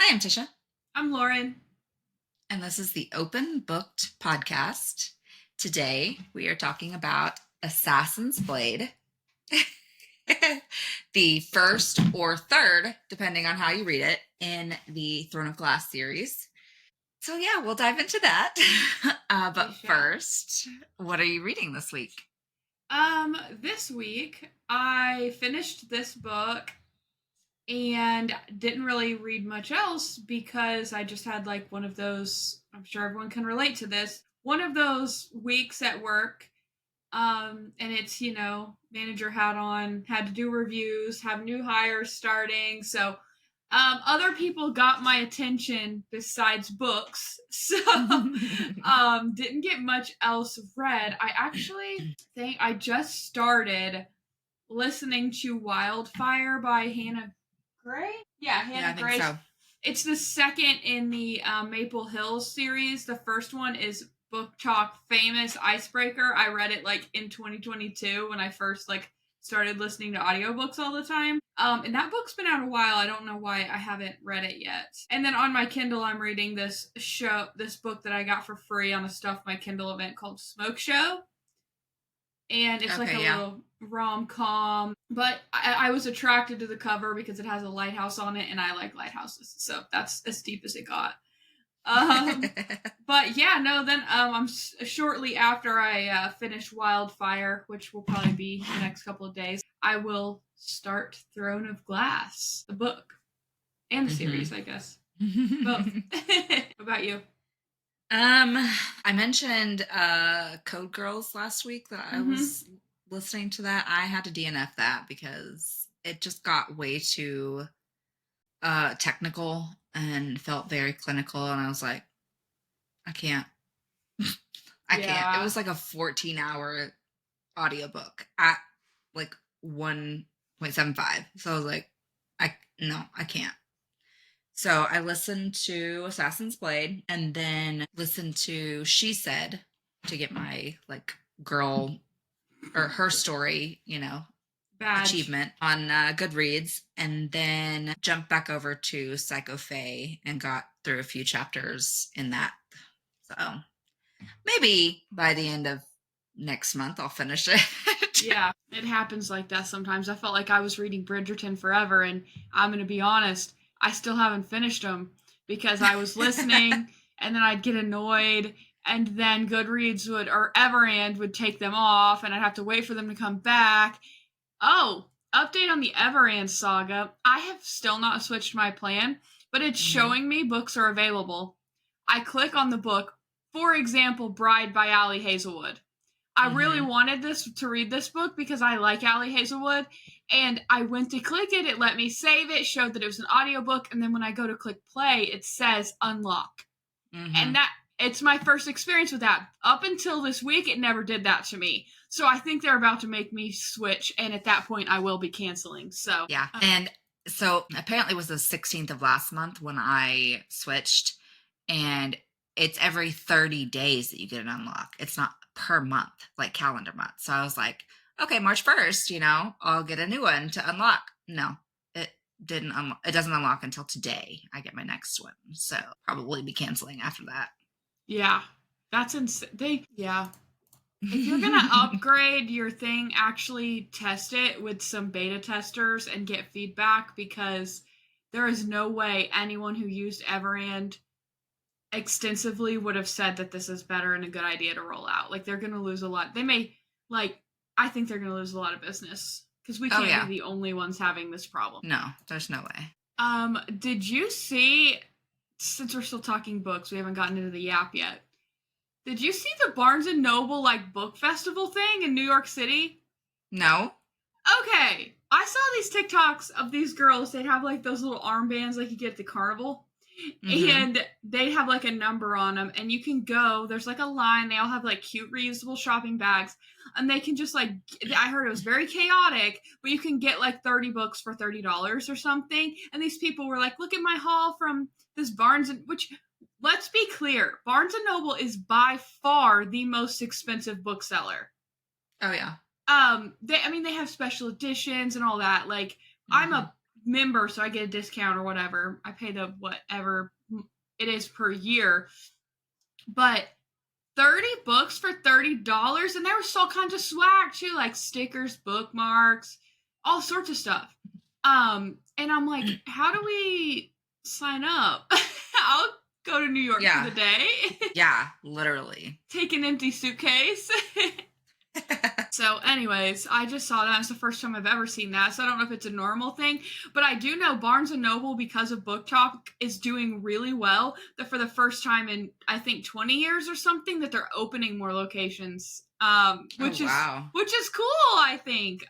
Hi, I'm Tisha, I'm Loren. and this is the Open Booked podcast. Today, we are talking about Assassin's Blade, the first or third, depending on how you read it, in the Throne of Glass series. So, yeah, we'll dive into that. We But shall. first, what are you reading this week? This week I finished this book and didn't really read much else because I just had like one of those, I'm sure everyone can relate to this, one of those weeks at work. And it's, manager hat on, had to do reviews, have new hires starting. So other people got my attention besides books. So didn't get much else read. I actually think I just started listening to Wildfire by Hannah Gray. Yeah, Yeah, I Hannah think Gray. so. It's the second in the Maple Hills series. The first one is Book Talk Famous Icebreaker. I read it like in 2022 when I first started listening to audiobooks all the time. And that book's been out a while. I don't know why I haven't read it yet. And then on my Kindle, I'm reading this book that I got for free on a Stuff My Kindle event called Smoke Show. And it's like a Okay, yeah. little rom-com, but I was attracted to the cover because it has a lighthouse on it and I like lighthouses, so that's as deep as it got. But yeah, no, then I'm shortly after I finish Wildfire, which will probably be the next couple of days, I will start Throne of Glass, the book and the series, I guess. Both. What about you? I mentioned Code Girls last week that I was listening to that. I had to DNF that because it just got way too technical and felt very clinical, and I was like, I can't. I can't. It Yeah. was like a 14-hour audiobook at like 1.75. So I was like, I can't. So I listened to Assassin's Blade and then listened to She Said to get my like girl or her story, Badge. achievement on Goodreads, and then jumped back over to Psycho Fae and got through a few chapters in that. So maybe by the end of next month I'll finish it. Yeah, it happens like that sometimes. I felt like I was reading Bridgerton forever, and I'm going to be honest, I still haven't finished them because I was listening and then I'd get annoyed, and then Goodreads or Everand would take them off, and I'd have to wait for them to come back. Oh, update on the Everand saga. I have still not switched my plan, but it's showing me books are available. I click on the book, for example, Bride by Ali Hazelwood. I really wanted to read this book because I like Ali Hazelwood, and I went to click it, it let me save it, showed that it was an audiobook, and then when I go to click play, it says unlock. And that it's my first experience with that. Up until this week, it never did that to me. So I think they're about to make me switch, and at that point I will be canceling. So yeah. And so apparently it was the 16th of last month when I switched, and it's every 30 days that you get an unlock. It's not per month, like calendar month. So I was like, okay, March 1st, I'll get a new one to unlock. No, it didn't unlock. It doesn't unlock until today. I get my next one. So probably be canceling after that. yeah, that's insane. Yeah. If you're gonna upgrade your thing, actually test it with some beta testers and get feedback, because there is no way anyone who used Everand extensively would have said that this is better and a good idea to roll out. Like, they're gonna lose a lot. They may, I think they're gonna lose a lot of business because we can't be the only ones having this problem. No, there's no way. Did you see? Since we're still talking books, we haven't gotten into the Yap yet. Did you see the Barnes and Noble book festival thing in New York City? No. Okay. I saw these TikToks of these girls. They'd have those little armbands like you get at the carnival. And they'd have a number on them, and you can go. There's a line. They all have cute reusable shopping bags, and they can just I heard it was very chaotic, but you can get 30 books for $30 or something. And these people were like, "Look at my haul from this Barnes and," which, let's be clear, Barnes and Noble is by far the most expensive bookseller. Oh yeah. They have special editions and all that. I'm a member, so I get a discount or whatever. I pay the whatever it is per year. But 30 books for $30, and there was all kinds of swag too, like stickers, bookmarks, all sorts of stuff. And I'm like, how do we sign up? I'll go to New York for the day. Yeah, literally. Take an empty suitcase. So anyways, I just saw that. It's the first time I've ever seen that. So I don't know if it's a normal thing, but I do know Barnes & Noble, because of Book Talk, is doing really well. That for the first time in, I think, 20 years or something, that they're opening more locations. Which is cool, I think.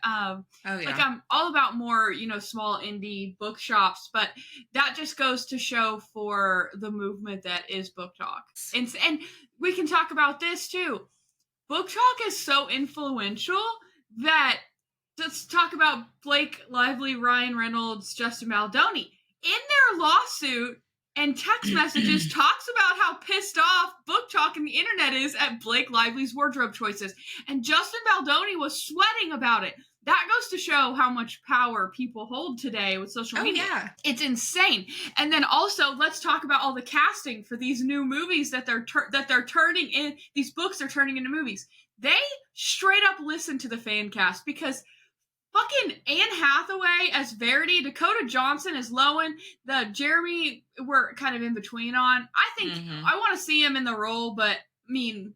Like, I'm all about more, small indie bookshops, but that just goes to show for the movement that is Book Talk. And we can talk about this too. Book Talk is so influential that, let's talk about Blake Lively, Ryan Reynolds, Justin Baldoni. In their lawsuit and text messages talks about how pissed off Book Talk and the internet is at Blake Lively's wardrobe choices. And Justin Baldoni was sweating about it. That goes to show how much power people hold today with social media. Yeah. It's insane. And then also, let's talk about all the casting for these new movies that they're turning in. These books are turning into movies. They straight up listen to the fan cast, because fucking Anne Hathaway as Verity, Dakota Johnson as Lowen, the Jeremy we're kind of in between on. I think I want to see him in the role, but I mean,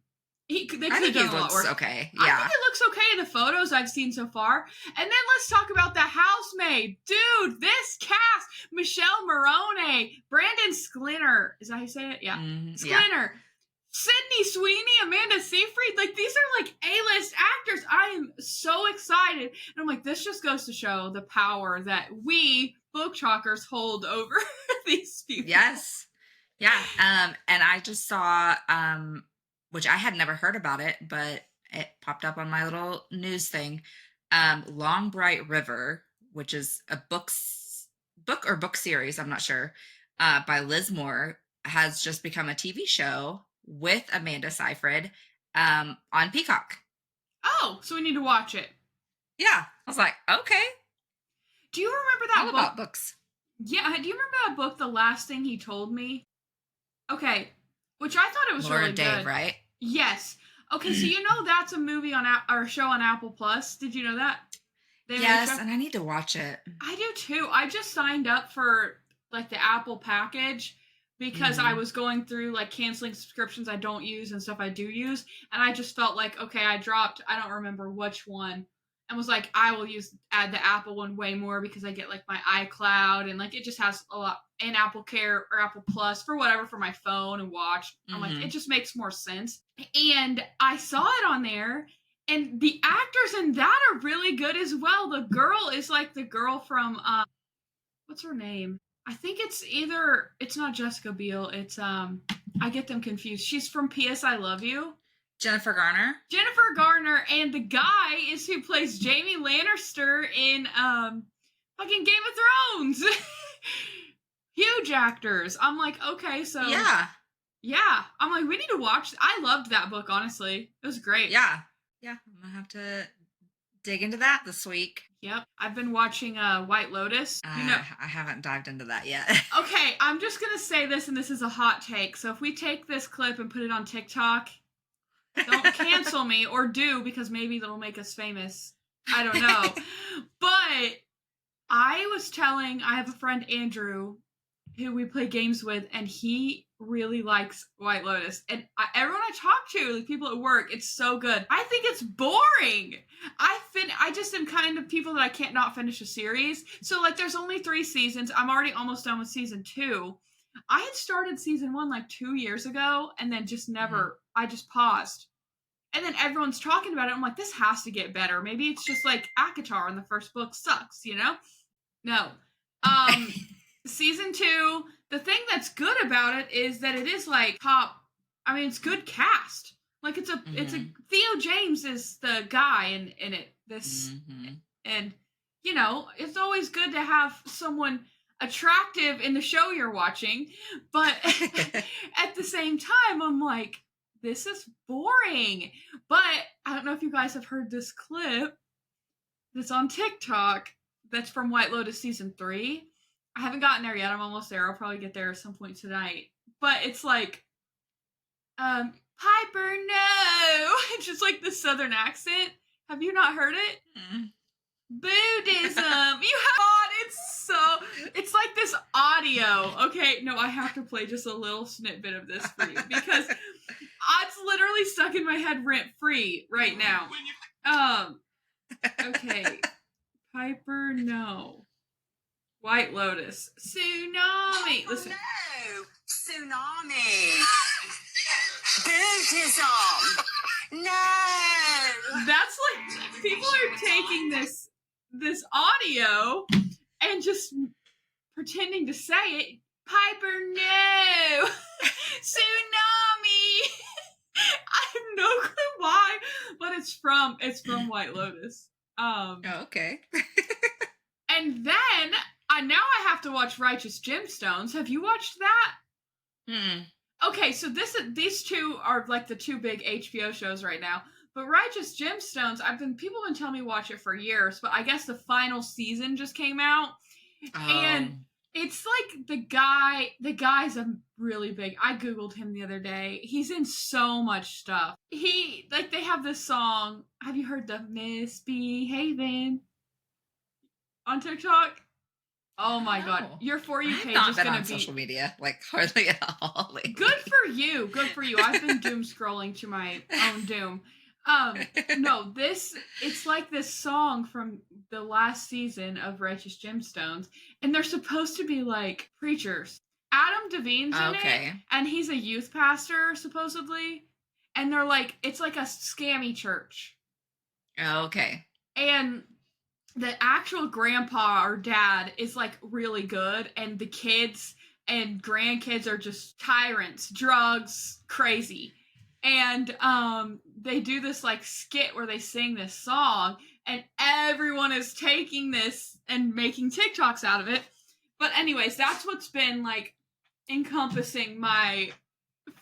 they could have done a lot worse. Okay. Yeah. I think it looks okay in the photos I've seen so far. And then let's talk about the housemaid. Dude, this cast. Michelle Morone, Brandon Sklinner. Is that how you say it? Yeah. Sklinner. Yeah. Sydney Sweeney, Amanda Seyfried. Like, these are like A-list actors. I am so excited. And I'm like, this just goes to show the power that we book talkers hold over these people. Yes. Yeah. And I just saw, which I had never heard about it, but it popped up on my little news thing. Long Bright River, which is a book series, I'm not sure, by Liz Moore, has just become a TV show with Amanda Seyfried on Peacock. Oh, so we need to watch it. Yeah. I was like, okay. Do you remember that book? All about books. Yeah. Do you remember that book, The Last Thing He Told Me? Okay. Which I thought it was Laura really Dave, good. Right? Yes. Okay, so that's a movie on or a show on Apple Plus. Did you know that? Yes, and I need to watch it. I do too. I just signed up for like the Apple package because I was going through like canceling subscriptions I don't use and stuff I do use, and I just felt like, okay, I don't remember which one, and was like, I will add the Apple one way more because I get like my iCloud, and like it just has a lot, and Apple Care or Apple Plus for whatever for my phone and watch. I'm like, it just makes more sense. And I saw it on there, and the actors in that are really good as well. The girl is like the girl from what's her name? I think it's not Jessica Biel. It's I get them confused. She's from P.S. I Love You. Jennifer Garner, and the guy is who plays Jaime Lannister in fucking Game of Thrones. Huge actors. I'm like, okay, so yeah. I'm like, we need to watch. I loved that book, honestly. It was great. Yeah. I'm gonna have to dig into that this week. Yep. I've been watching White Lotus. I haven't dived into that yet. Okay, I'm just gonna say this, and this is a hot take. So if we take this clip and put it on TikTok, don't cancel me, or do, because maybe it'll make us famous. I don't know. But I have a friend, Andrew, who we play games with, and he really likes White Lotus. And everyone I talk to, like people at work, it's so good. I think it's boring. I just am kind of people that I can't not finish a series. So like there's only 3 seasons. I'm already almost done with season 2. I had started season 1 like 2 years ago, and then just never, I just paused. And then everyone's talking about it. I'm like, this has to get better. Maybe it's just like ACOTAR in the first book sucks, No. Season 2, the thing that's good about it is that it is like it's good cast. Like it's a Theo James is the guy in it. And it's always good to have someone attractive in the show you're watching, but at the same time I'm like, this is boring. But I don't know if you guys have heard this clip that's on TikTok that's from White Lotus season 3. I haven't gotten there yet. I'm almost there. I'll probably get there at some point tonight. But it's like, Piper, no! It's just like the southern accent. Have you not heard it? Mm. Buddhism. You have it's like this audio. Okay, no, I have to play just a little snippet of this for you because it's literally stuck in my head rent free right now. Okay. Piper, no. White Lotus. Tsunami. Listen. No. Tsunami. Buddhism. No. That's like people are taking this audio and just pretending to say it. Piper, no. Tsunami. I have no clue why, but it's from White Lotus. Oh, okay. And then now I have to watch Righteous Gemstones. Have you watched that? Okay, so these two are like the two big HBO shows right now. But Righteous Gemstones, people have been telling me watch it for years, but I guess the final season just came out. And it's like the guy's a really big, I Googled him the other day. He's in so much stuff. They have this song, have you heard the Misbehaving on TikTok? Oh my god, your For You page is going to be social media, like hardly at all. Good for you. Good for you. I've been doom scrolling to my own doom. No, it's like this song from the last season of Righteous Gemstones, and they're supposed to be like preachers. Adam Devine's in it, and he's a youth pastor, supposedly, and they're like, it's like a scammy church. Okay. And the actual grandpa or dad is like really good, and the kids and grandkids are just tyrants, drugs, crazy. And they do this like skit where they sing this song, and everyone is taking this and making TikToks out of it. But anyways, that's what's been like encompassing my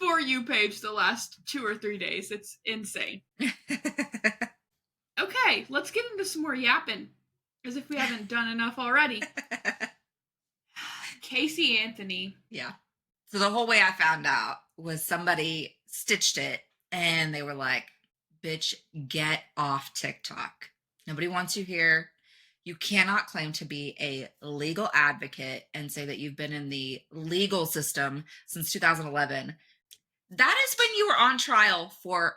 For You page the last 2 or 3 days. It's insane. Okay, let's get into some more yapping, as if we haven't done enough already. Casey Anthony. Yeah. So the whole way I found out was somebody stitched it and they were like, bitch, get off TikTok. Nobody wants you here. You cannot claim to be a legal advocate and say that you've been in the legal system since 2011. That is when you were on trial for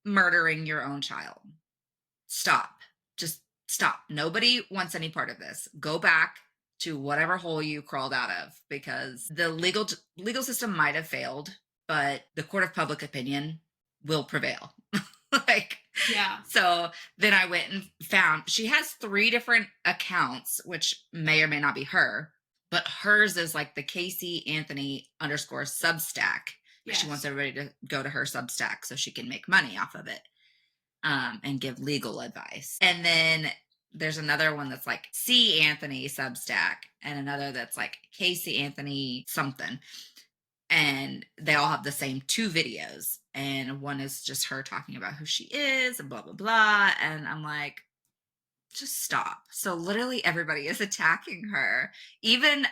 murdering your own child. Stop. Just stop. Nobody wants any part of this. Go back to whatever hole you crawled out of, because the legal system might have failed, but the court of public opinion will prevail. Yeah. So then I went and found, she has 3 different accounts, which may or may not be her, but hers is like the Casey Anthony _ Substack. Yes. She wants everybody to go to her Substack so she can make money off of it, and give legal advice. And then there's another one that's like C. Anthony Substack, and another that's like Casey Anthony something. And they all have the same 2 videos. And one is just her talking about who she is and blah, blah, blah. And I'm like, just stop. So literally everybody is attacking her. Even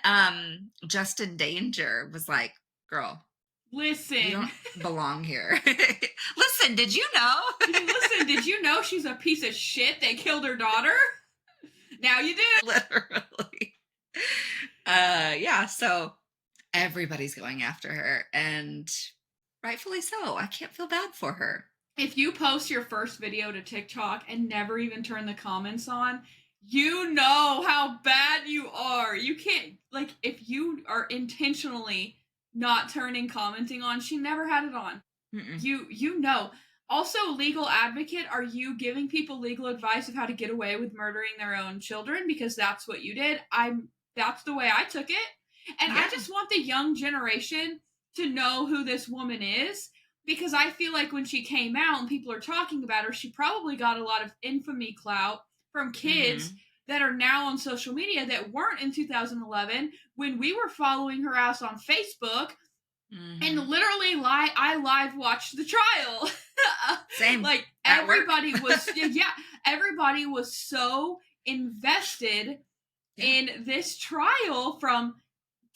Justin Danger was like, girl, listen, you don't belong here. Listen, did you know? Listen, did you know she's a piece of shit? They killed her daughter? Now you do. Literally. Yeah, so everybody's going after her, and rightfully so. I can't feel bad for her. If you post your first video to TikTok and never even turn the comments on, you know how bad you are. You can't, like, if you are intentionally not turning commenting on, she never had it on. Mm-mm. You know. Also, legal advocate, are you giving people legal advice of how to get away with murdering their own children? Because that's what you did. That's the way I took it. And yeah. I just want the young generation to know who this woman is, because I feel like when she came out and people are talking about her, she probably got a lot of infamy clout from kids that are now on social media that weren't in 2011 when we were following her ass on Facebook. And literally, I live watched the trial. Same. Like everybody was, everybody was so invested in this trial from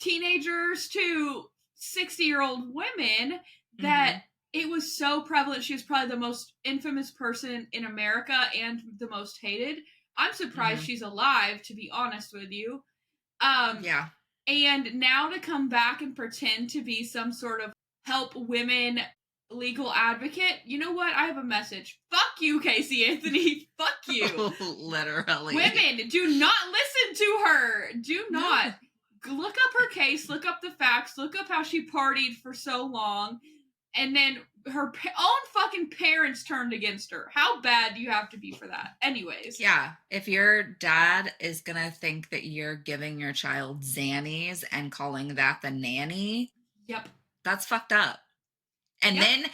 teenagers to 60-year-old women that it was so prevalent. She was probably the most infamous person in America and the most hated. I'm surprised she's alive, to be honest with you. Yeah. And now to come back and pretend to be some sort of help women legal advocate, you know what? I have a message. Fuck you, Casey Anthony. Fuck you. Literally. Women, do not listen to her. Do not. Look up her case, look up the facts, look up how she partied for so long, and then her own fucking parents turned against her. How bad do you have to be for that? Anyways. Yeah. If your dad is going to think that you're giving your child Xannies and calling that the nanny. Yep. That's fucked up. And then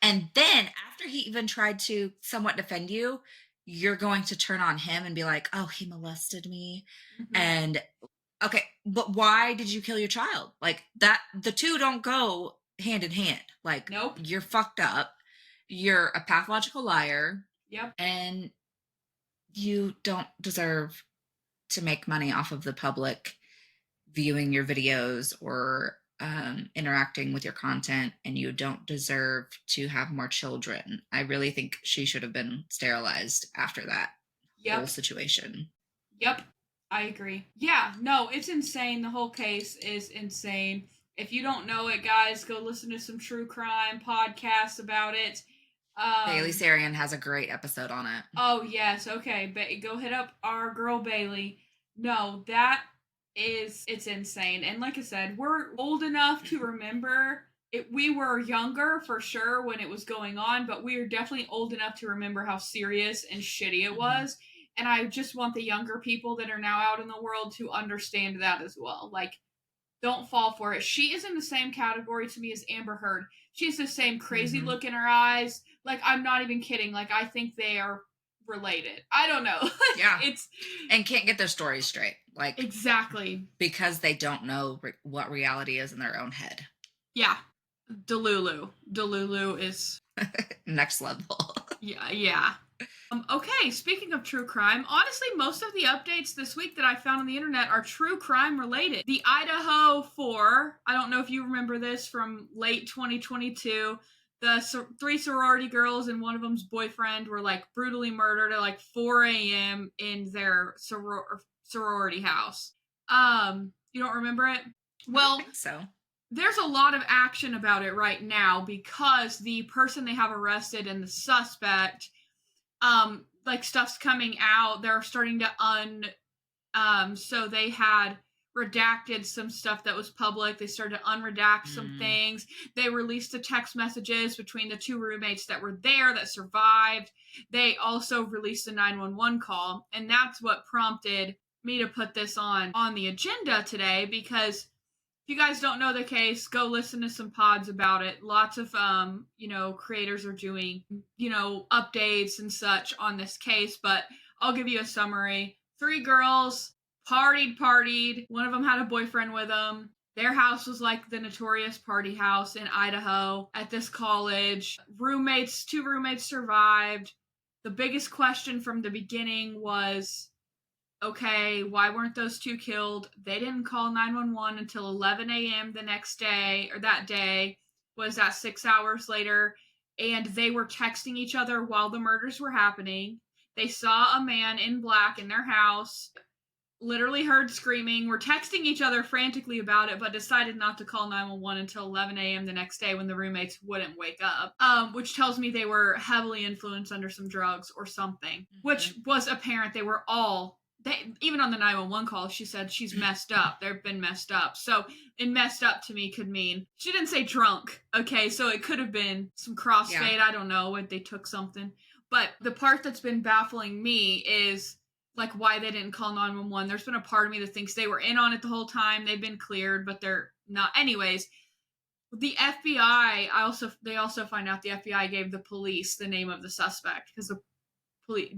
after he even tried to somewhat defend you, you're going to turn on him and be like, oh, he molested me. And okay, but why did you kill your child? Like that, the two don't go hand in hand. Like, nope. You're fucked up. You're a pathological liar. Yep. And you don't deserve to make money off of the public viewing your videos or interacting with your content, and you don't deserve to have more children. I really think she should have been sterilized after that whole situation. Yep, I agree. Yeah, no, it's insane. The whole case is insane. If you don't know it, guys, go listen to some true crime podcasts about it. Bailey Sarian has a great episode on it. Oh, yes. Okay. Go hit up our girl Bailey. No, it's insane. And like I said, we're old enough to remember it. We were younger for sure when it was going on, but we are definitely old enough to remember how serious and shitty it was. And I just want the younger people that are now out in the world to understand that as well. Like, don't fall for it. She is in the same category to me as Amber Heard. She has the same crazy look in her eyes. Like, I'm not even kidding. Like, I think they are related. I don't know. Yeah. And can't get their stories straight. Like, exactly. Because they don't know what reality is in their own head. Yeah. Delulu is next level. Yeah. Okay, speaking of true crime, honestly, most of the updates this week that I found on the internet are true crime related. The Idaho 4, I don't know if you remember this from late 2022, the 3 sorority girls and one of them's boyfriend were like brutally murdered at like 4 a.m. in their sorority house. You don't remember it? Well, I think so. There's a lot of action about it right now because the person they have arrested and the suspect, like stuff's coming out. They're starting to so they had redacted some stuff that was public. They started to unredact some things. They released the text messages between the 2 roommates that were there that survived. They also released a 911 call, and that's what prompted me to put this on the agenda today, because if you guys don't know the case, go listen to some pods about it. Lots of, creators are doing, updates and such on this case, but I'll give you a summary. 3 girls partied. One of them had a boyfriend with them. Their house was like the notorious party house in Idaho at this college. 2 roommates survived. The biggest question from the beginning was, okay, why weren't those 2 killed? They didn't call 911 until 11 a.m. the next day, or that day. Was that 6 hours later? And they were texting each other while the murders were happening. They saw a man in black in their house, literally heard screaming, were texting each other frantically about it, but decided not to call 911 until 11 a.m. the next day when the roommates wouldn't wake up, which tells me they were heavily influenced under some drugs or something, which was apparent. They were all... even on the 911 call, she said she's messed up. They've been messed up. So, and messed up to me could mean, she didn't say drunk. Okay, so it could have been some crossfade. I don't know, they took something. But the part that's been baffling me is, like, why they didn't call 911. There's been a part of me that thinks they were in on it the whole time. They've been cleared, but they're not. Anyways, the FBI, they also find out the FBI gave the police the name of the suspect, because the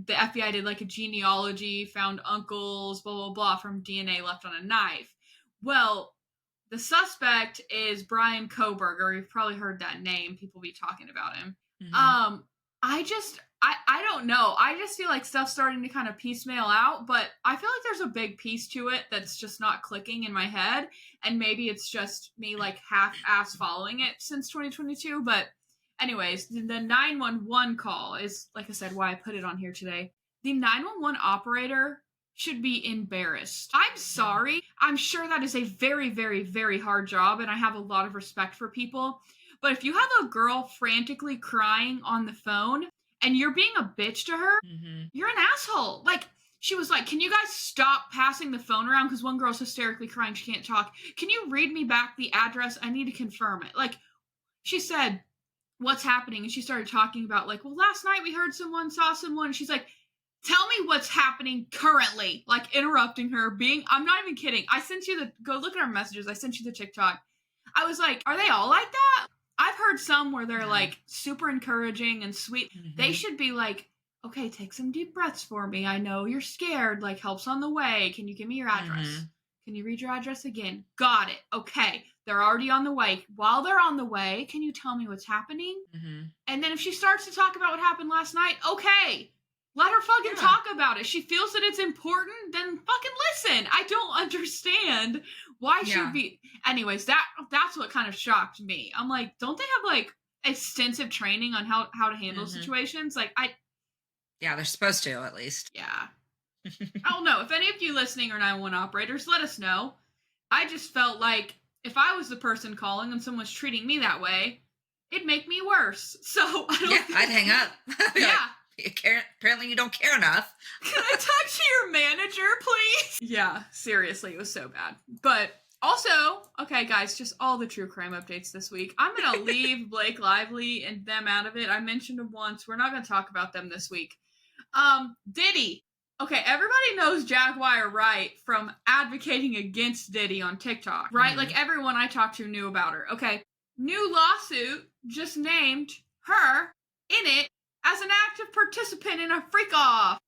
FBI did like a genealogy, found uncles, blah, blah, blah, from DNA left on a knife. Well, the suspect is Brian Koberger. You've probably heard that name. People be talking about him. I don't know. I just feel like stuff's starting to kind of piecemeal out, but I feel like there's a big piece to it that's just not clicking in my head. And maybe it's just me like half-ass following it since 2022. But anyways, the 911 call is, like I said, why I put it on here today. The 911 operator should be embarrassed. I'm sorry. I'm sure that is a very, very, very hard job, and I have a lot of respect for people. But if you have a girl frantically crying on the phone and you're being a bitch to her, you're an asshole. Like, she was like, can you guys stop passing the phone around? Because one girl's hysterically crying. She can't talk. Can you read me back the address? I need to confirm it. Like, she said, what's happening? And she started talking about, like, well, last night we heard someone, saw someone. And she's like, tell me what's happening currently. Like, interrupting her, I'm not even kidding. I sent you go look at our messages. I sent you the TikTok. I was like, are they all like that? I've heard some where they're like super encouraging and sweet. They should be like, okay, take some deep breaths for me. I know you're scared. Like, help's on the way. Can you give me your address? Can you read your address again? Got it. Okay. They're already on the way. While they're on the way, can you tell me what's happening? And then if she starts to talk about what happened last night, okay, let her fucking talk about it. She feels that it's important, then fucking listen. I don't understand why she'd be. Anyways, that's what kind of shocked me. I'm like, don't they have like extensive training on how to handle situations? Like, yeah, they're supposed to, at least. Yeah. I don't know. If any of you listening are 911 operators, let us know. I just felt like if I was the person calling and someone was treating me that way, it'd make me worse. So I don't I'd hang up. Yeah. Apparently you don't care enough. Can I talk to your manager, please? Yeah, seriously, it was so bad. But also, okay, guys, just all the true crime updates this week. I'm going to leave Blake Lively and them out of it. I mentioned them once. We're not going to talk about them this week. Diddy. Okay, everybody knows Jaguar Wright from advocating against Diddy on TikTok, right? Like, everyone I talked to knew about her. Okay, new lawsuit just named her in it as an active participant in a freak-off.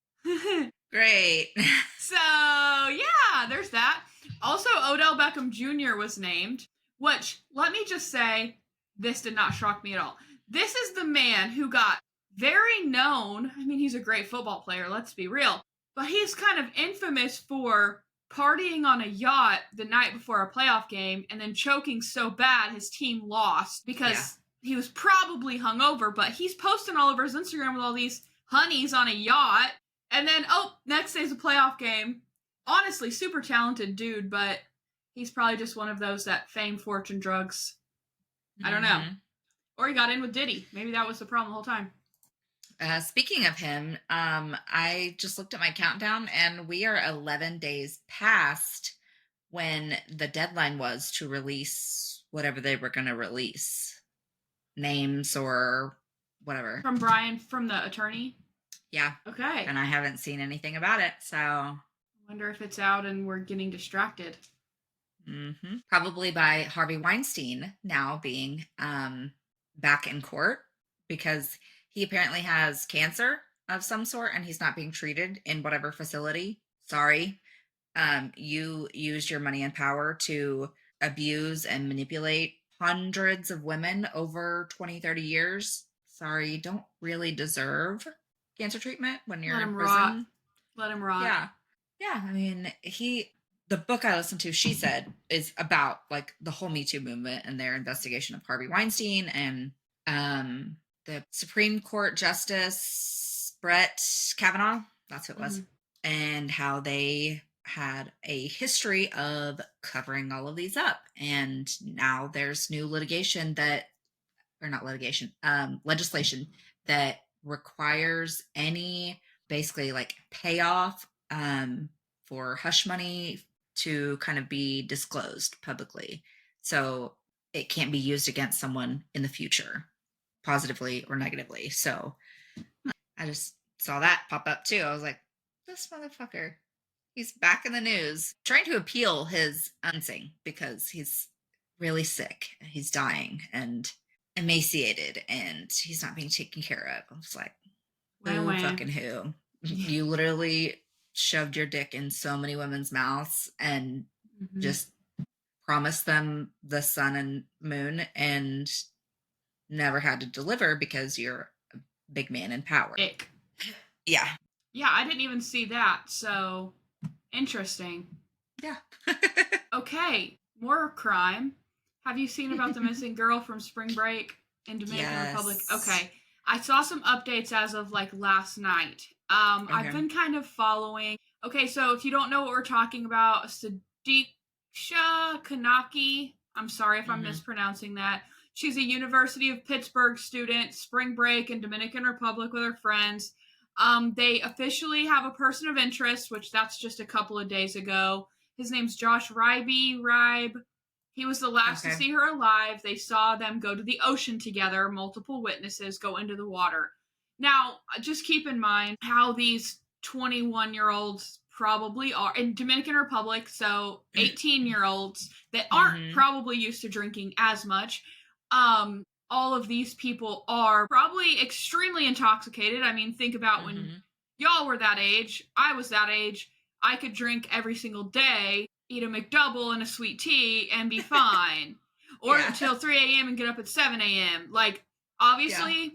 Great. So, yeah, there's that. Also, Odell Beckham Jr. was named, which, let me just say, this did not shock me at all. This is the man who got very known. I mean, he's a great football player, let's be real. But he's kind of infamous for partying on a yacht the night before a playoff game and then choking so bad his team lost because he was probably hungover. But he's posting all over his Instagram with all these honeys on a yacht. And then, next day's a playoff game. Honestly, super talented dude, but he's probably just one of those that fame, fortune, drugs. I don't know. Or he got in with Diddy. Maybe that was the problem the whole time. Speaking of him, I just looked at my countdown and we are 11 days past when the deadline was to release whatever they were going to release. Names or whatever. From Brian, from the attorney? Yeah. Okay. And I haven't seen anything about it, so. I wonder if it's out and we're getting distracted. Probably by Harvey Weinstein now being back in court because he apparently has cancer of some sort and he's not being treated in whatever facility. Sorry. You used your money and power to abuse and manipulate hundreds of women over 20, 30 years. Sorry, you don't really deserve cancer treatment when you're in prison. Let him rot. Yeah. Yeah, I mean, the book I listened to, she said, is about like the whole Me Too movement and their investigation of Harvey Weinstein and the Supreme Court Justice Brett Kavanaugh, that's who it was, and how they had a history of covering all of these up. And now there's new legislation that requires any basically like payoff for hush money to kind of be disclosed publicly. So it can't be used against someone in the future, positively or negatively. So I just saw that pop up too. I was like, this motherfucker, he's back in the news trying to appeal his unsing because he's really sick. He's dying and emaciated and he's not being taken care of. I was like, who fucking who? You literally shoved your dick in so many women's mouths and just promised them the sun and moon and never had to deliver because you're a big man in power. Ick. Yeah. Yeah, I didn't even see that. So interesting. Yeah. Okay, more crime. Have you seen about the missing girl from spring break in Dominican Republic? Yes. Okay. I saw some updates as of like last night. I've Okay. been kind of following. Okay, so if you don't know what we're talking about, Sadisha Kanaki, I'm sorry if I'm mispronouncing that. She's a University of Pittsburgh student, spring break in Dominican Republic with her friends. They officially have a person of interest, which that's just a couple of days ago. His name's Josh Ribe. He was the last to see her alive. They saw them go to the ocean together, multiple witnesses go into the water. Now, just keep in mind how these 21-year-olds probably are in Dominican Republic, so 18-year-olds that aren't probably used to drinking as much. All of these people are probably extremely intoxicated. I mean, think about when y'all were that age, I was that age, I could drink every single day, eat a McDouble and a sweet tea, and be fine. Or until 3 a.m. and get up at 7 a.m. Like, obviously,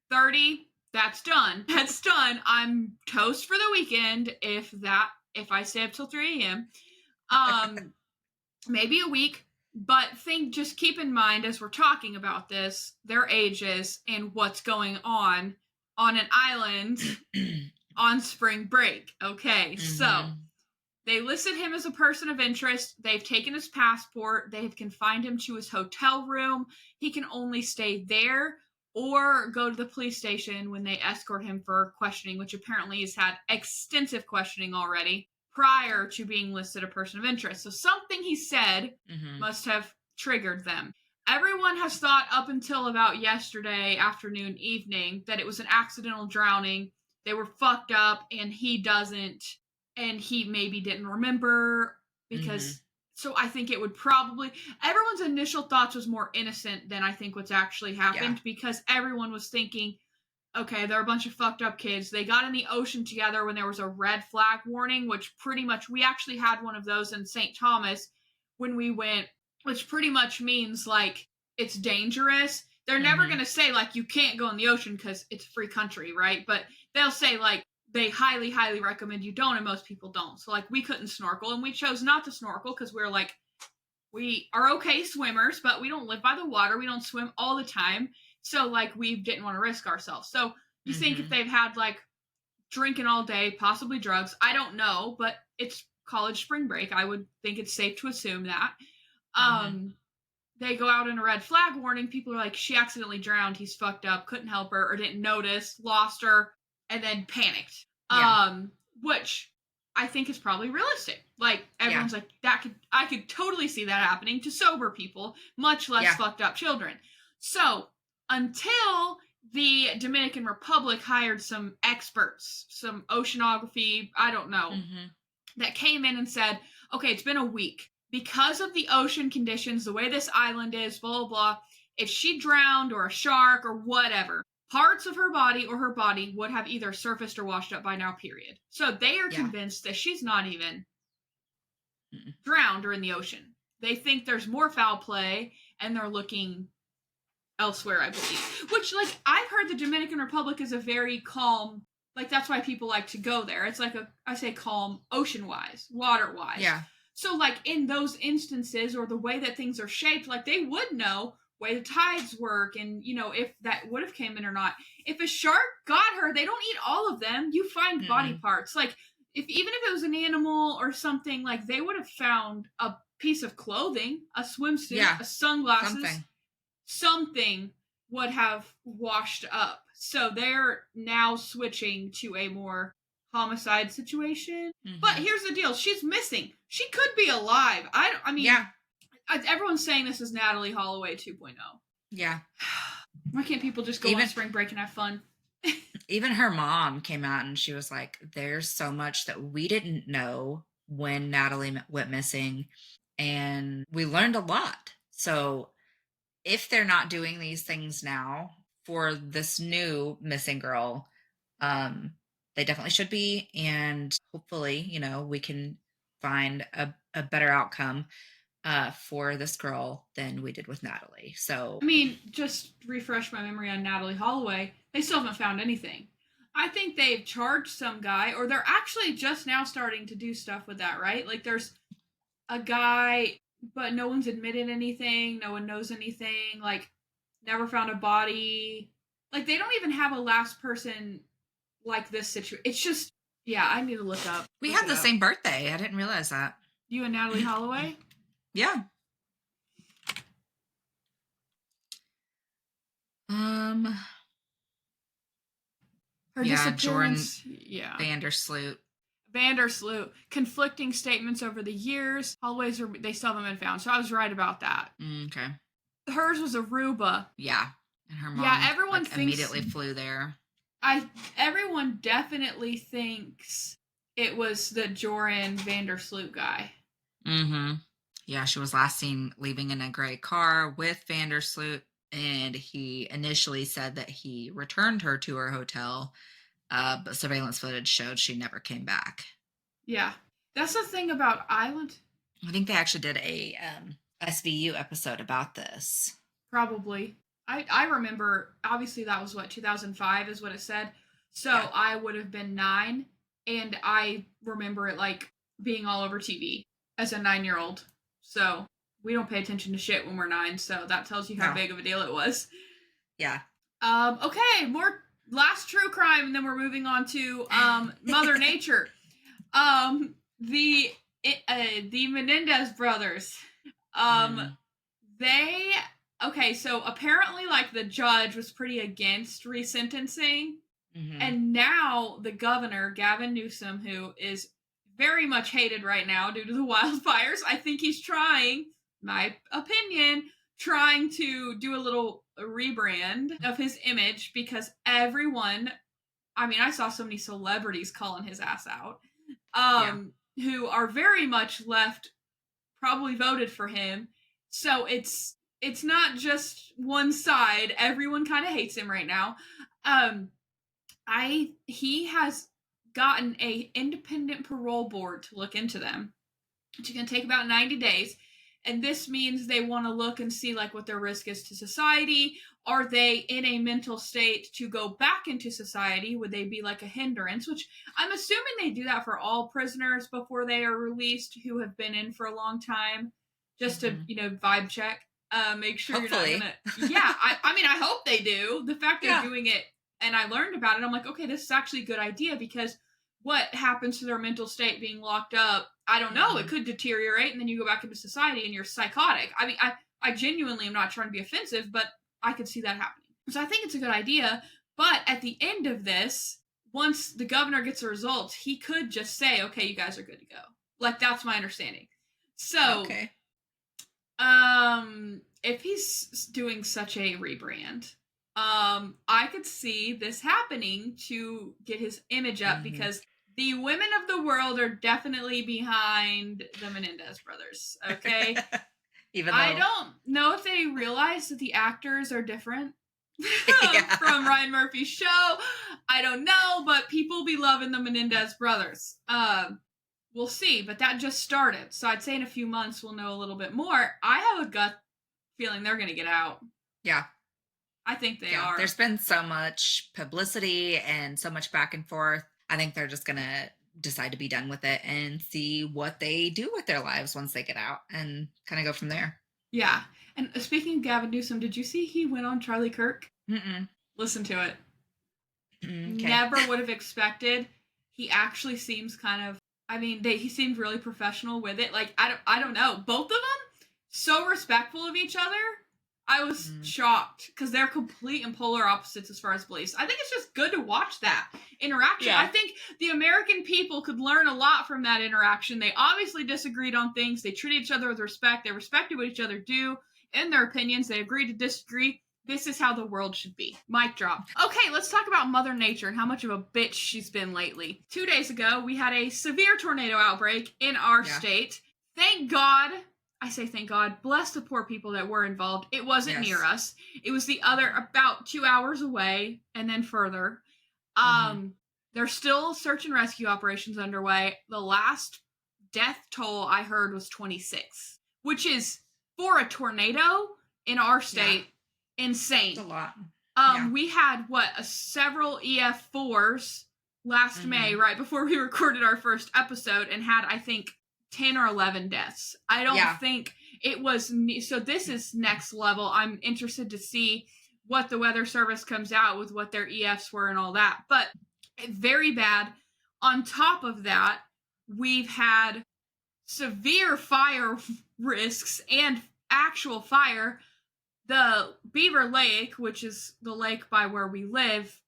30, that's done. That's done. I'm toast for the weekend if I stay up till 3 a.m. Maybe a week. But just keep in mind as we're talking about this, their ages and what's going on an island on spring break. Okay, so they listed him as a person of interest. They've taken his passport. They have confined him to his hotel room. He can only stay there or go to the police station when they escort him for questioning, which apparently he's had extensive questioning already prior to being listed a person of interest. So something he said must have triggered them. Everyone has thought up until about yesterday afternoon, evening, that it was an accidental drowning. They were fucked up and he doesn't, and he maybe didn't remember because, so I think it would probably, everyone's initial thoughts was more innocent than I think what's actually happened because everyone was thinking, okay, they're a bunch of fucked up kids. They got in the ocean together when there was a red flag warning, which pretty much, we actually had one of those in St. Thomas when we went, which pretty much means like it's dangerous. They're never going to say like you can't go in the ocean because it's a free country, right? But they'll say like they highly, highly recommend you don't, and most people don't. So like we couldn't snorkel, and we chose not to snorkel because we're like, we are okay swimmers, but we don't live by the water. We don't swim all the time. So, like, we didn't want to risk ourselves. So, you think if they've had, like, drinking all day, possibly drugs, I don't know, but it's college spring break. I would think it's safe to assume that. They go out in a red flag warning. People are like, she accidentally drowned. He's fucked up. Couldn't help her or didn't notice. Lost her. And then panicked. Which I think is probably realistic. Like, everyone's like, I could totally see that happening to sober people, much less fucked up children. So, until the Dominican Republic hired some experts, some oceanography, I don't know, that came in and said, okay, it's been a week. Because of the ocean conditions, the way this island is, blah, blah, blah, if she drowned or a shark or whatever, parts of her body or her body would have either surfaced or washed up by now, period. So they are convinced that she's not even drowned or in the ocean. They think there's more foul play, and they're looking elsewhere, I believe. Which, like, I've heard the Dominican Republic is a very calm, like, that's why people like to go there. It's like I say calm ocean-wise, water-wise. Yeah. So, like, in those instances, or the way that things are shaped, like, they would know way the tides work and, you know, if that would have came in or not. If a shark got her, they don't eat all of them. You find body parts. Like, even if it was an animal or something, like, they would have found a piece of clothing, a swimsuit, a sunglasses, something would have washed up. So they're now switching to a more homicide situation. But here's the deal. She's missing. She could be alive. I mean, everyone's saying this is Natalie Holloway 2.0. Yeah. Why can't people just go on spring break and have fun? Even her mom came out and she was like, there's so much that we didn't know when Natalie went missing, and we learned a lot. So if they're not doing these things now for this new missing girl, they definitely should be. And hopefully, you know, we can find a better outcome for this girl than we did with Natalie. So, I mean, just refresh my memory on Natalie Holloway. They still haven't found anything. I think they've charged some guy, or they're actually just now starting to do stuff with that, right? Like there's a guy, but no one's admitted anything. No one knows anything. Like, never found a body. Like, they don't even have a last person like this situation. It's just, yeah, I need to look up. We look had it the up. same birthday. I didn't realize that. You and Natalie Holloway? Yeah. Her disappearance. Yeah. Vandersloot. Vandersloot. Conflicting statements over the years. Holloway's, they still haven't been found. So I was right about that. Okay. Hers was Aruba. Yeah. And her mom everyone like, thinks, immediately flew there. Everyone definitely thinks it was the Joran Vandersloot guy. Mm-hmm. Yeah, she was last seen leaving in a gray car with Vandersloot, and he initially said that he returned her to her hotel, but surveillance footage showed she never came back. Yeah. That's the thing about Island. I think they actually did a SVU episode about this. Probably. I remember, obviously that was 2005 is what it said. So yeah. I would have been 9, and I remember it like being all over TV as a 9-year-old. So we don't pay attention to shit when we're 9, so that tells you how big of a deal it was. Yeah. Okay, more last true crime, and then we're moving on to Mother Nature. The Menendez brothers. They okay, so apparently like the judge was pretty against resentencing. Mm-hmm. And now the governor, Gavin Newsom, who is very much hated right now due to the wildfires, I think he's trying, my opinion, trying to do a little rebrand of his image because everyone, I mean, I saw so many celebrities calling his ass out, who are very much left, probably voted for him. So it's not just one side. Everyone kind of hates him right now. He has gotten a independent parole board to look into them. It's going to take about 90 days. And this means they want to look and see like what their risk is to society. Are they in a mental state to go back into society? Would they be like a hindrance? Which I'm assuming they do that for all prisoners before they are released who have been in for a long time. Just to, vibe check. Make sure Hopefully. You're not gonna... Yeah, I mean, I hope they do. The fact they're doing it, and I learned about it, I'm like, okay, this is actually a good idea, because what happens to their mental state being locked up, I don't know. It could deteriorate, and then you go back into society, and you're psychotic. I mean, I genuinely am not trying to be offensive, but I could see that happening. So I think it's a good idea, but at the end of this, once the governor gets the results, he could just say, okay, you guys are good to go. Like, that's my understanding. So... Okay. If he's doing such a rebrand, I could see this happening to get his image up, because the women of the world are definitely behind the Menendez brothers. Okay. Even though I don't know if they realize that the actors are different from Ryan Murphy's show. I don't know, but people be loving the Menendez brothers. We'll see, but that just started. So I'd say in a few months we'll know a little bit more. I have a gut feeling they're going to get out. Yeah. I think they are. There's been so much publicity and so much back and forth. I think they're just going to decide to be done with it and see what they do with their lives once they get out and kind of go from there. Yeah. And speaking of Gavin Newsom, did you see he went on Charlie Kirk? Mm-mm. Listen to it. Okay. Never would have expected. He actually seems kind of, he seemed really professional with it. Like, I don't know. Both of them, so respectful of each other. I was shocked, because they're complete and polar opposites as far as beliefs. I think it's just good to watch that interaction. Yeah. I think the American people could learn a lot from that interaction. They obviously disagreed on things. They treated each other with respect. They respected what each other do in their opinions. They agreed to disagree. This is how the world should be. Mic drop. Okay, let's talk about Mother Nature and how much of a bitch she's been lately. 2 days ago, we had a severe tornado outbreak in our state. Thank God. I say thank God. Bless the poor people that were involved. It wasn't near us. It was the other, about 2 hours away, and then further. There's still search and rescue operations underway. The last death toll I heard was 26, which is, for a tornado in our state, insane. It's a lot. Yeah. We had several EF4s last May, right before we recorded our first episode, and had, I think, 10 or 11 deaths. I don't think it was, so this is next level. I'm interested to see what the weather service comes out with, what their EFs were and all that, but very bad. On top of that, we've had severe fire risks and actual fire. The Beaver Lake, which is the lake by where we live,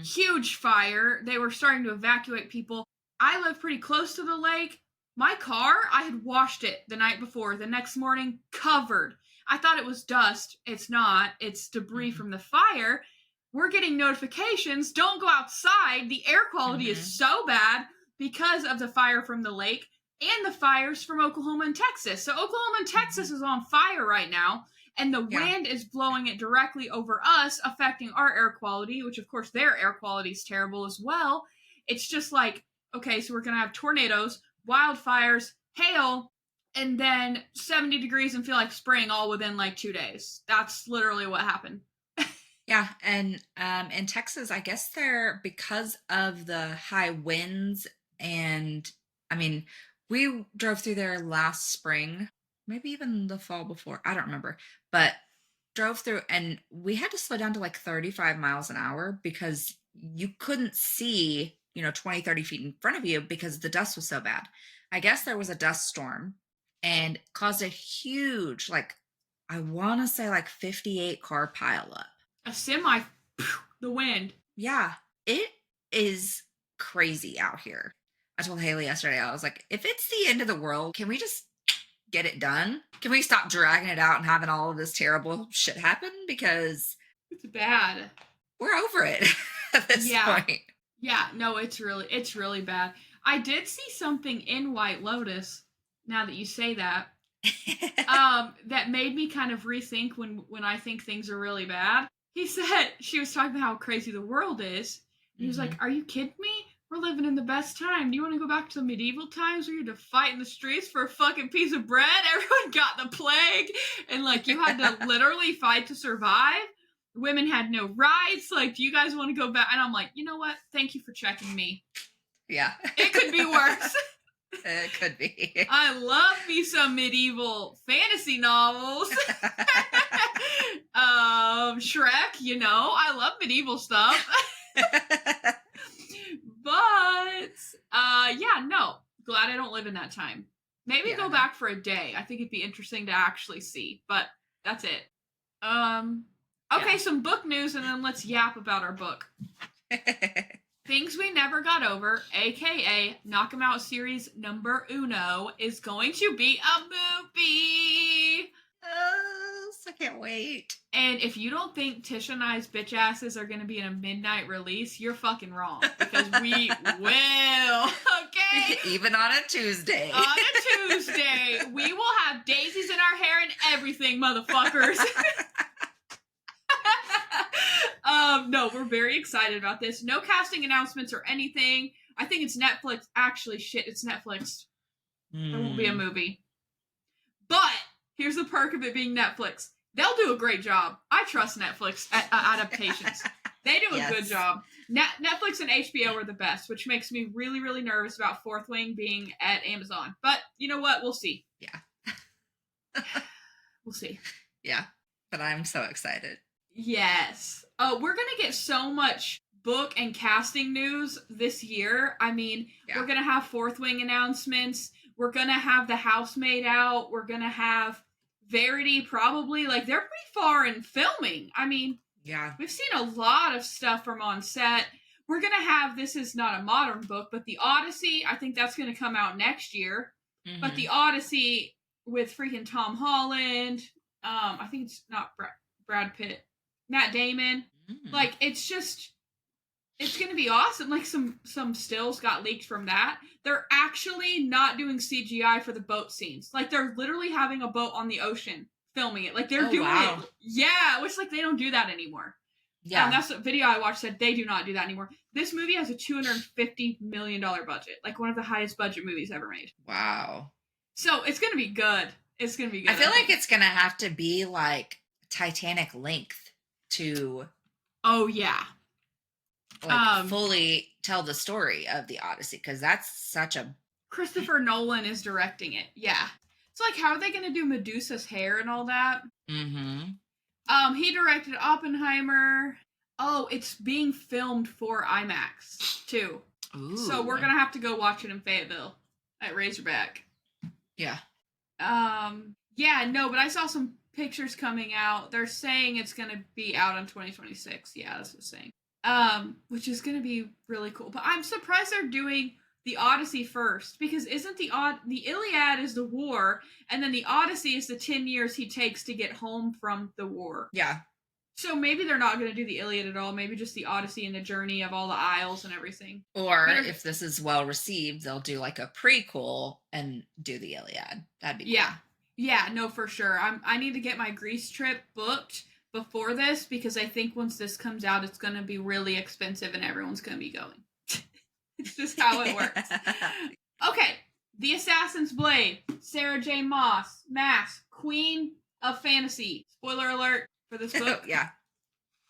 huge fire. They were starting to evacuate people. I live pretty close to the lake. My car, I had washed it the night before. The next morning, covered. I thought it was dust. It's not. It's debris from the fire. We're getting notifications. Don't go outside. The air quality is so bad because of the fire from the lake and the fires from Oklahoma and Texas. So Oklahoma and Texas is on fire right now. And the wind is blowing it directly over us, affecting our air quality, which, of course, their air quality is terrible as well. It's just like, okay, so we're going to have tornadoes, wildfires, hail, and then 70 degrees and feel like spring all within like 2 days. That's literally what happened. Yeah, and in Texas, I guess because of the high winds, and I mean, we drove through there last spring, maybe even the fall before, I don't remember, but drove through and we had to slow down to like 35 miles an hour because you couldn't see, 20, 30 feet in front of you because the dust was so bad. I guess there was a dust storm and caused a huge, I want to say 58 car pileup. A semi, the wind. Yeah, it is crazy out here. I told Haley yesterday, I was like, if it's the end of the world, can we just get it done? Can we stop dragging it out and having all of this terrible shit happen? Because it's bad. We're over it at this point. Yeah, no, it's really bad. I did see something in White Lotus, now that you say that, that made me kind of rethink when I think things are really bad. She was talking about how crazy the world is. And he was like, are you kidding me? We're living in the best time. Do you want to go back to the medieval times where you had to fight in the streets for a fucking piece of bread? Everyone got the plague. And you had to literally fight to survive. Women had no rights. Do you guys want to go back? And I'm like, you know what? Thank you for checking me. Yeah. It could be worse. It could be. I love me some medieval fantasy novels. Shrek, I love medieval stuff. But, no. Glad I don't live in that time. Maybe go back for a day. I think it'd be interesting to actually see. But that's it. Okay, some book news, and then let's yap about our book. Things We Never Got Over, a.k.a. Knock 'Em Out series number uno, is going to be a movie. I can't wait. And if you don't think Tisha and I's bitch asses are going to be in a midnight release, you're fucking wrong. Because we will. Okay? Even on a Tuesday. On a Tuesday. We will have daisies in our hair and everything, motherfuckers. No, we're very excited about this. No casting announcements or anything. I think it's Netflix. Actually, shit, it's Netflix. There won't be a movie. But here's the perk of it being Netflix. They'll do a great job. I trust Netflix adaptations. They do a good job. Netflix and HBO are the best, which makes me really, really nervous about Fourth Wing being at Amazon. But you know what? We'll see. Yeah. We'll see. Yeah. But I'm so excited. Yes. We're going to get so much book and casting news this year. I mean, we're going to have Fourth Wing announcements. We're going to have The Housemaid out. We're going to have Verity probably. They're pretty far in filming. I mean, we've seen a lot of stuff from on set. We're going to have, this is not a modern book, but The Odyssey. I think that's going to come out next year. But The Odyssey with freaking Tom Holland. I think it's not Brad Pitt. Matt Damon. It's going to be awesome. Some stills got leaked from that. They're actually not doing CGI for the boat scenes. They're literally having a boat on the ocean filming it. They're doing it. Yeah, which they don't do that anymore. Yeah. That's a video I watched said they do not do that anymore. This movie has a $250 million budget. One of the highest budget movies ever made. Wow. So it's going to be good. It's going to be good. I feel like it's going to have to be Titanic length to Oh, yeah. Like, fully tell the story of the Odyssey, because that's such a... Christopher Nolan is directing it. Yeah. It's like, how are they going to do Medusa's hair and all that? Mm-hmm. He directed Oppenheimer. Oh, it's being filmed for IMAX, too. Ooh. So we're going to have to go watch it in Fayetteville at Razorback. Yeah. Yeah, no, but I saw some pictures coming out. They're saying it's going to be out in 2026. Yeah, that's what it's saying. Which is going to be really cool. But I'm surprised they're doing the Odyssey first, because isn't the Iliad is the war, and then the Odyssey is the 10 years he takes to get home from the war. Yeah. So maybe they're not going to do the Iliad at all. Maybe just the Odyssey and the journey of all the isles and everything. Or if this is well received, they'll do like a prequel and do the Iliad. That'd be cool. Yeah. Yeah, no, for sure. I need to get my Greece trip booked before this, because I think once this comes out, it's going to be really expensive and everyone's going to be going. It's just how it works. Okay. The Assassin's Blade. Sarah J Maas. Queen of Fantasy. Spoiler alert for this book. Yeah.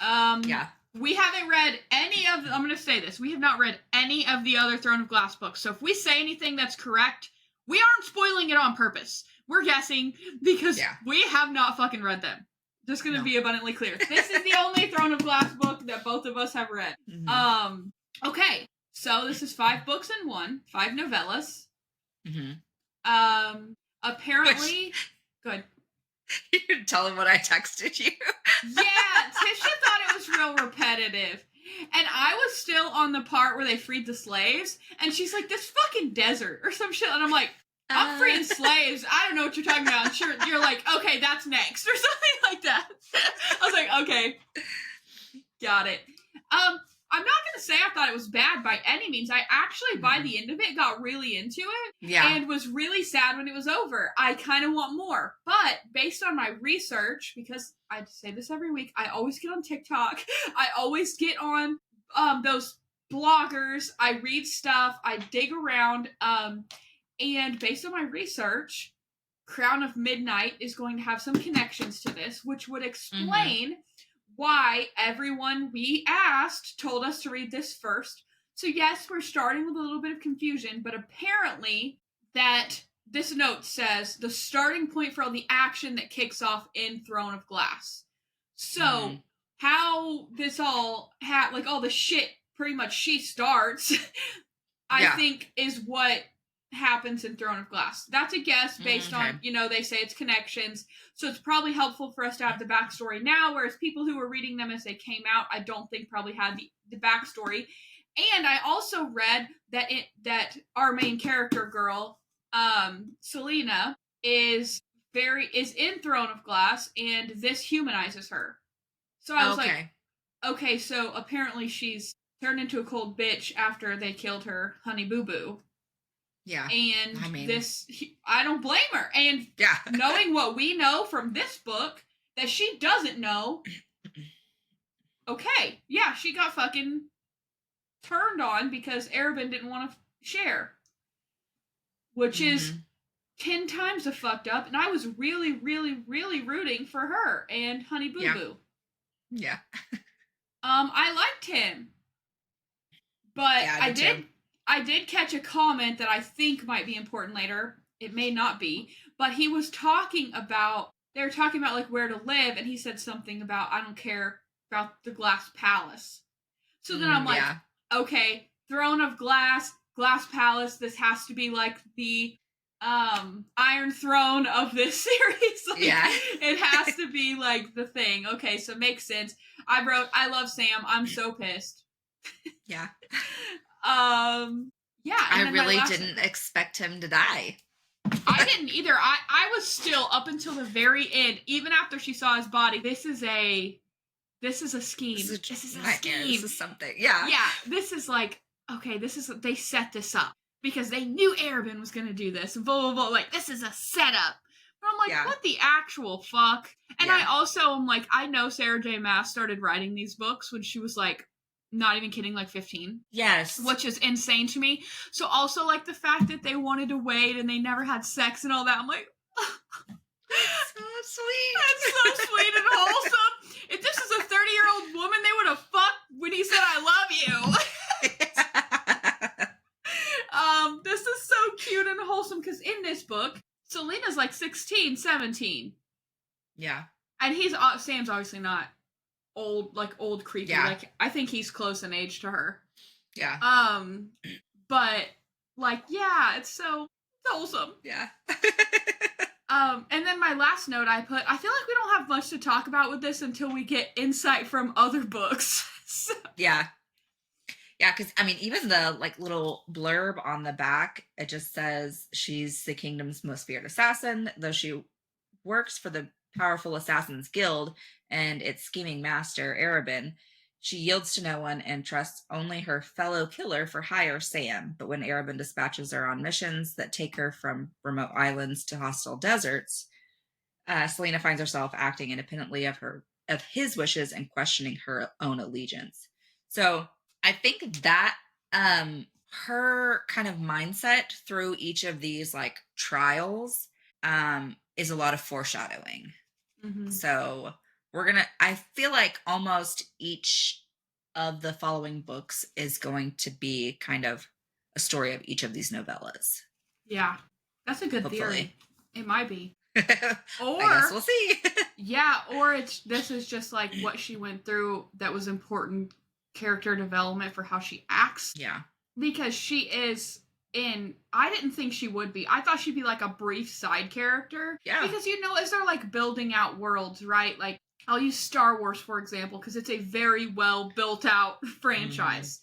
Yeah. We haven't read any of I'm going to say this. We have not read any of the other Throne of Glass books. So if we say anything that's correct, we aren't spoiling it on purpose. We're guessing because we have not fucking read them. Just going to be abundantly clear. This is the only Throne of Glass book that both of us have read. Mm-hmm. Okay. So this is 5 books in one, 5 novellas. Mm-hmm. Apparently, good. You tell him what I texted you. Yeah, Tisha thought it was real repetitive. And I was still on the part where they freed the slaves, and she's like, this fucking desert or some shit. And I'm like, I'm freeing slaves. I don't know what you're talking about. And sure, you're like, okay, that's next or something like that. I was like, okay, got it. I'm not going to say I thought it was bad by any means. I actually, by the end of it, got really into it and was really sad when it was over. I kind of want more. But based on my research, because I say this every week, I always get on TikTok. I always get on those bloggers. I read stuff. I dig around. And based on my research, Crown of Midnight is going to have some connections to this, which would explain why everyone we asked told us to read this first. So yes, we're starting with a little bit of confusion, but apparently that this note says the starting point for all the action that kicks off in Throne of Glass. So how this all like all the shit pretty much she starts, I think is what happens in Throne of Glass. That's a guess based on, they say it's connections. So it's probably helpful for us to have the backstory now, whereas people who were reading them as they came out, I don't think probably had the backstory. And I also read that our main character girl, Selena, is in Throne of Glass, and this humanizes her. So I was like, okay, so apparently she's turned into a cold bitch after they killed her Honey Boo Boo. Yeah. And I don't blame her. And knowing what we know from this book that she doesn't know, okay, yeah, she got fucking turned on because Arabin didn't want to share. Which is 10 times a fucked up, and I was really, really, really rooting for her and Honey Boo Boo. Yeah. I liked him. But I did catch a comment that I think might be important later. It may not be. But he was talking about, they were talking about like where to live, and he said something about, I don't care about the Glass Palace. So then I'm like, okay, Throne of Glass, Glass Palace, this has to be like the Iron Throne of this series. Like, it has to be like the thing. Okay, so it makes sense. I wrote, I love Sam. I'm so pissed. Yeah. I really didn't expect him to die. I didn't either. I was still up until the very end, even after she saw his body. This is a scheme. This is a scheme. This is something. Yeah. Yeah. This is like, okay, they set this up because they knew Arabin was going to do this and blah, blah, blah. Like, this is a setup. But I'm like, what the actual fuck? And I also am like, I know Sarah J Maas started writing these books when she was like, not even kidding, like 15. Yes. Which is insane to me. So also like the fact that they wanted to wait and they never had sex and all that. I'm like, so sweet. That's so sweet and wholesome. If this is a 30-year-old woman, they would have 16, 17. Yeah. And Sam's obviously not old creepy. Yeah. Like, I think he's close in age to her. Yeah. But like, yeah, it's so wholesome. Yeah. And then my last note I feel like we don't have much to talk about with this until we get insight from other books. So. Yeah. Yeah, because I mean, even the like little blurb on the back, it just says she's the kingdom's most feared assassin, though she works for the powerful Assassins Guild and its scheming master, Arabin. She yields to no one and trusts only her fellow killer for hire, Sam. But when Arabin dispatches her on missions that take her from remote islands to hostile deserts, Selena finds herself acting independently of his wishes and questioning her own allegiance. So I think that her kind of mindset through each of these like trials is a lot of foreshadowing. Mm-hmm. So I feel like almost each of the following books is going to be kind of a story of each of these novellas. Yeah, that's a good Hopefully. theory. It might be. Or I guess we'll see. Yeah, or this is just like what she went through that was important character development for how she acts. Yeah. Because she is I didn't think she would be. I thought she'd be like a brief side character. Yeah. Because, as they're like building out worlds, right? Like, I'll use Star Wars, for example, because it's a very well built out franchise.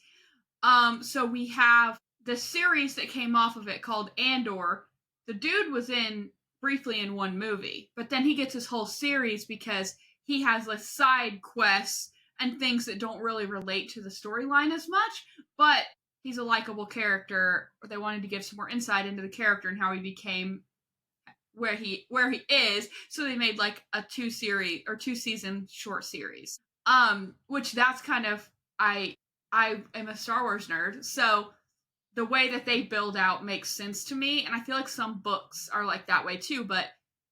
So we have the series that came off of it called Andor. The dude was briefly in one movie, but then he gets his whole series because he has like side quests and things that don't really relate to the storyline as much, but he's a likable character. They wanted to give some more insight into the character and how he became where he is, so they made like a 2-season short series. Which that's kind of I am a Star Wars nerd, so the way that they build out makes sense to me, and I feel like some books are like that way too, but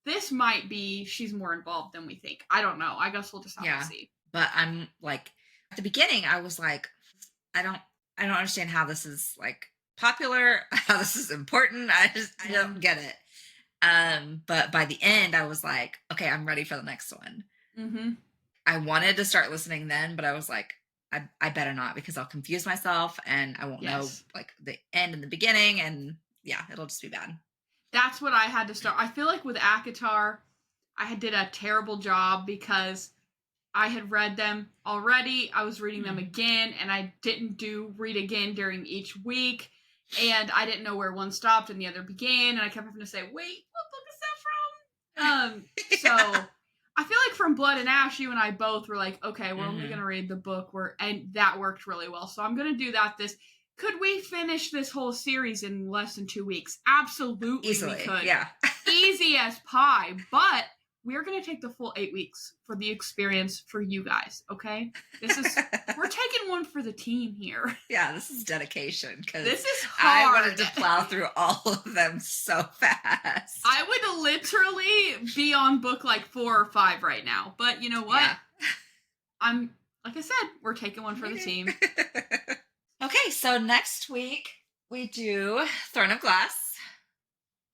this might be she's more involved than we think. I don't know. I guess we'll just have to see. But I'm like, at the beginning, I was like, I don't understand how this is like popular, how this is important. I don't get it. But by the end, I was like, okay, I'm ready for the next one. Mm-hmm. I wanted to start listening then, but I was like, I better not, because I'll confuse myself and I won't know like the end and the beginning, and yeah, it'll just be bad. That's what I had to start. I feel like with ACOTAR, I did a terrible job because I had read them already. I was reading them again, and I didn't read again during each week, and I didn't know where one stopped and the other began, and I kept having to say, wait, what book is that from? So I feel like from Blood and Ash, you and I both were like, okay, we're only going to read the book, and that worked really well. So I'm going to do that. Could we finish this whole series in less than 2 weeks? Absolutely. Easily, we could. Yeah. Easy as pie. But we're going to take the full 8 weeks for the experience for you guys, okay? We're taking one for the team here. Yeah, this is dedication, because this is hard. I wanted to plow through all of them so fast. I would literally be on book like 4 or 5 right now. But you know what? Yeah. Like I said, we're taking one for the team. Okay, so next week we do Throne of Glass.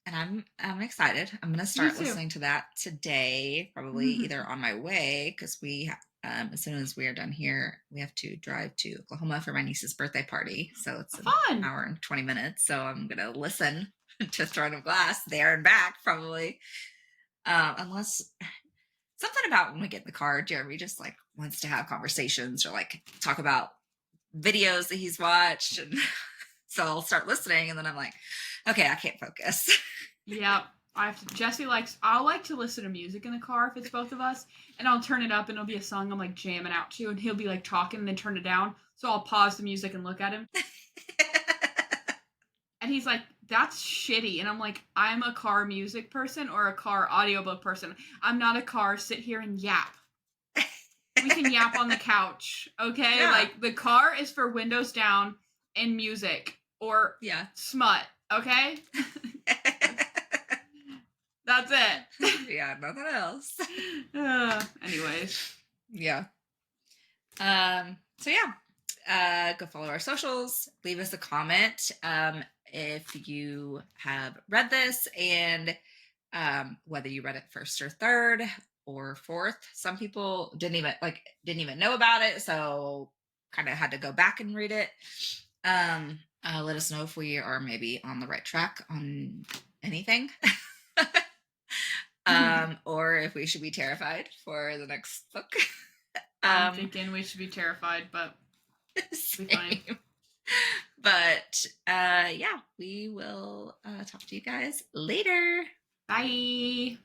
And I'm excited. I'm going to start listening to that today, probably either on my way, because we, as soon as we are done here, we have to drive to Oklahoma for my niece's birthday party. So it's an hour and 20 minutes. So I'm going to listen to Throne of Glass there and back, probably. Unless something about when we get in the car, Jeremy just like wants to have conversations or like talk about videos that he's watched. And so I'll start listening, and then I'm like, okay, I can't focus. Yeah, I'll like to listen to music in the car if it's both of us, and I'll turn it up and it'll be a song I'm like jamming out to, and he'll be like talking and then turn it down. So I'll pause the music and look at him. And he's like, that's shitty. And I'm like, I'm a car music person or a car audiobook person. I'm not a car sit here and yap. We can yap on the couch, okay? Yeah. Like, the car is for windows down and music or smut, okay? That's it. Yeah, nothing else. Anyways. Yeah. So go follow our socials. Leave us a comment if you have read this and whether you read it first or third or fourth. Some people didn't even know about it, so kind of had to go back and read it. Let us know if we are maybe on the right track on anything. Or if we should be terrified for the next book. I'm thinking we should be terrified, but it'll be fine. But yeah, we will talk to you guys later. Bye.